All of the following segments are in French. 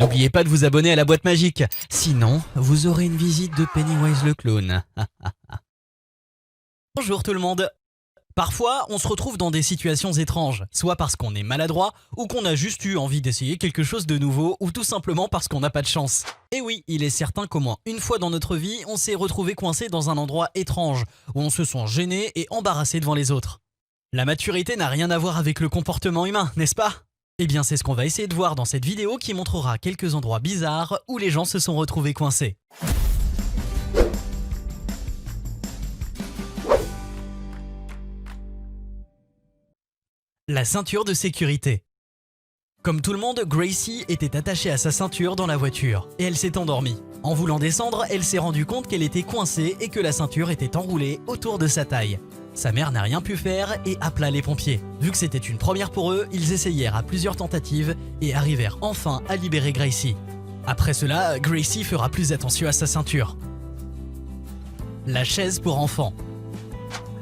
N'oubliez pas de vous abonner à la boîte magique, sinon vous aurez une visite de Pennywise le clown. Bonjour tout le monde. Parfois, on se retrouve dans des situations étranges, soit parce qu'on est maladroit, ou qu'on a juste eu envie d'essayer quelque chose de nouveau, ou tout simplement parce qu'on n'a pas de chance. Et oui, il est certain qu'au moins une fois dans notre vie, on s'est retrouvé coincé dans un endroit étrange, où on se sent gêné et embarrassé devant les autres. La maturité n'a rien à voir avec le comportement humain, n'est-ce pas ? Eh bien, c'est ce qu'on va essayer de voir dans cette vidéo qui montrera quelques endroits bizarres où les gens se sont retrouvés coincés. La ceinture de sécurité. Comme tout le monde, Gracie était attachée à sa ceinture dans la voiture et elle s'est endormie. En voulant descendre, elle s'est rendue compte qu'elle était coincée et que la ceinture était enroulée autour de sa taille. Sa mère n'a rien pu faire et appela les pompiers. Vu que c'était une première pour eux, ils essayèrent à plusieurs tentatives et arrivèrent enfin à libérer Gracie. Après cela, Gracie fera plus attention à sa ceinture. La chaise pour enfants.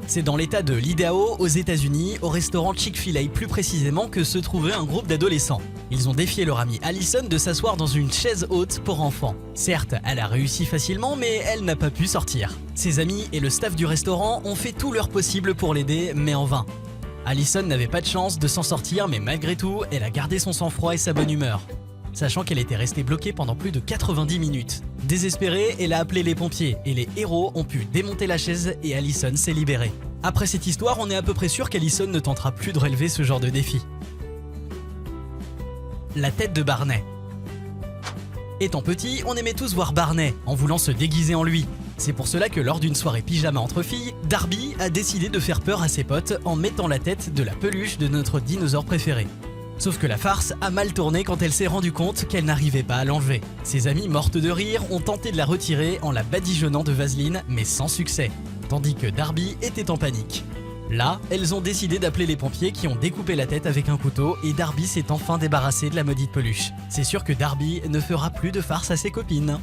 C'est dans l'état de l'Idaho, aux États-Unis, au restaurant Chick-fil-A plus précisément, que se trouvait un groupe d'adolescents. Ils ont défié leur amie Allison de s'asseoir dans une chaise haute pour enfants. Certes, elle a réussi facilement, mais elle n'a pas pu sortir. Ses amis et le staff du restaurant ont fait tout leur possible pour l'aider, mais en vain. Allison n'avait pas de chance de s'en sortir, mais malgré tout, elle a gardé son sang-froid et sa bonne humeur, sachant qu'elle était restée bloquée pendant plus de 90 minutes. Désespérée, elle a appelé les pompiers et les héros ont pu démonter la chaise et Allison s'est libérée. Après cette histoire, on est à peu près sûr qu'Allison ne tentera plus de relever ce genre de défi. La tête de Barney. Étant petit, on aimait tous voir Barney en voulant se déguiser en lui. C'est pour cela que lors d'une soirée pyjama entre filles, Darby a décidé de faire peur à ses potes en mettant la tête de la peluche de notre dinosaure préféré. Sauf que la farce a mal tourné quand elle s'est rendue compte qu'elle n'arrivait pas à l'enlever. Ses amies mortes de rire ont tenté de la retirer en la badigeonnant de vaseline, mais sans succès, tandis que Darby était en panique. Là, elles ont décidé d'appeler les pompiers qui ont découpé la tête avec un couteau et Darby s'est enfin débarrassé de la maudite peluche. C'est sûr que Darby ne fera plus de farce à ses copines.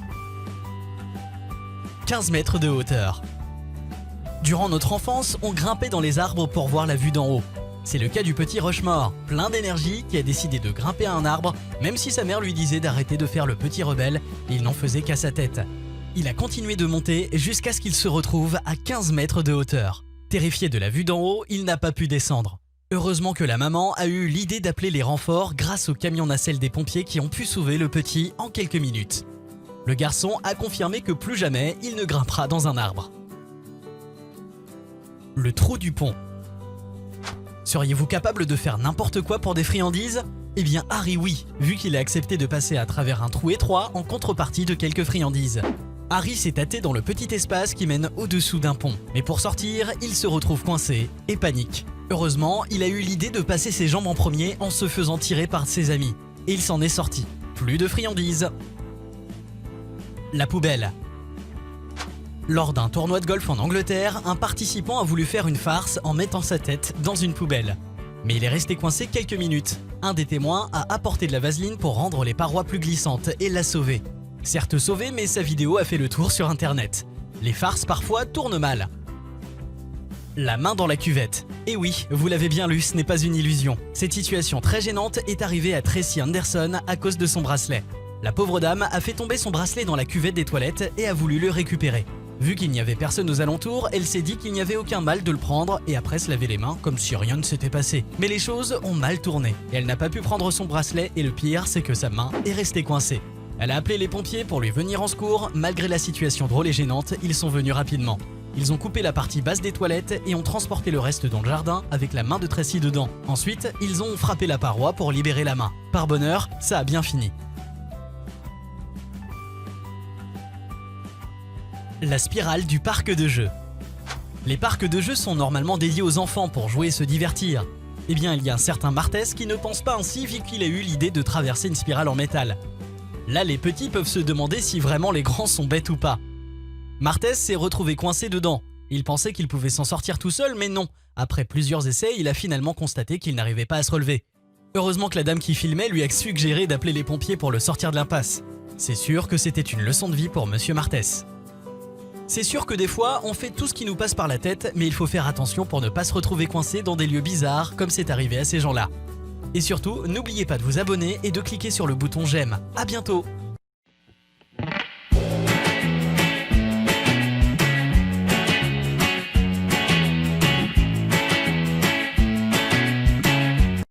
15 mètres de hauteur. Durant notre enfance, on grimpait dans les arbres pour voir la vue d'en haut. C'est le cas du petit Rushmore, plein d'énergie, qui a décidé de grimper à un arbre, même si sa mère lui disait d'arrêter de faire le petit rebelle, il n'en faisait qu'à sa tête. Il a continué de monter jusqu'à ce qu'il se retrouve à 15 mètres de hauteur. Terrifié de la vue d'en haut, il n'a pas pu descendre. Heureusement que la maman a eu l'idée d'appeler les renforts grâce au camion nacelle des pompiers qui ont pu sauver le petit en quelques minutes. Le garçon a confirmé que plus jamais il ne grimpera dans un arbre. Le trou du pont. Seriez-vous capable de faire n'importe quoi pour des friandises ? Eh bien Harry oui, vu qu'il a accepté de passer à travers un trou étroit en contrepartie de quelques friandises. Harry s'est tâté dans le petit espace qui mène au-dessous d'un pont, mais pour sortir, il se retrouve coincé et panique. Heureusement, il a eu l'idée de passer ses jambes en premier en se faisant tirer par ses amis, et il s'en est sorti. Plus de friandises. La poubelle. Lors d'un tournoi de golf en Angleterre, un participant a voulu faire une farce en mettant sa tête dans une poubelle. Mais il est resté coincé quelques minutes. Un des témoins a apporté de la vaseline pour rendre les parois plus glissantes et l'a sauvé. Certes sauvé, mais sa vidéo a fait le tour sur internet. Les farces parfois tournent mal. La main dans la cuvette. Et oui, vous l'avez bien lu, ce n'est pas une illusion. Cette situation très gênante est arrivée à Tracy Anderson à cause de son bracelet. La pauvre dame a fait tomber son bracelet dans la cuvette des toilettes et a voulu le récupérer. Vu qu'il n'y avait personne aux alentours, elle s'est dit qu'il n'y avait aucun mal de le prendre et après se laver les mains comme si rien ne s'était passé. Mais les choses ont mal tourné et elle n'a pas pu prendre son bracelet et le pire c'est que sa main est restée coincée. Elle a appelé les pompiers pour lui venir en secours, malgré la situation drôle et gênante, ils sont venus rapidement. Ils ont coupé la partie basse des toilettes et ont transporté le reste dans le jardin avec la main de Tracy dedans. Ensuite, ils ont frappé la paroi pour libérer la main. Par bonheur, ça a bien fini. La spirale du parc de jeux. Les parcs de jeux sont normalement dédiés aux enfants pour jouer et se divertir. Eh bien, il y a un certain Martès qui ne pense pas ainsi vu qu'il a eu l'idée de traverser une spirale en métal. Là, les petits peuvent se demander si vraiment les grands sont bêtes ou pas. Martès s'est retrouvé coincé dedans. Il pensait qu'il pouvait s'en sortir tout seul, mais non. Après plusieurs essais, il a finalement constaté qu'il n'arrivait pas à se relever. Heureusement que la dame qui filmait lui a suggéré d'appeler les pompiers pour le sortir de l'impasse. C'est sûr que c'était une leçon de vie pour Monsieur Martès. C'est sûr que des fois, on fait tout ce qui nous passe par la tête, mais il faut faire attention pour ne pas se retrouver coincé dans des lieux bizarres comme c'est arrivé à ces gens-là. Et surtout, n'oubliez pas de vous abonner et de cliquer sur le bouton j'aime. À bientôt!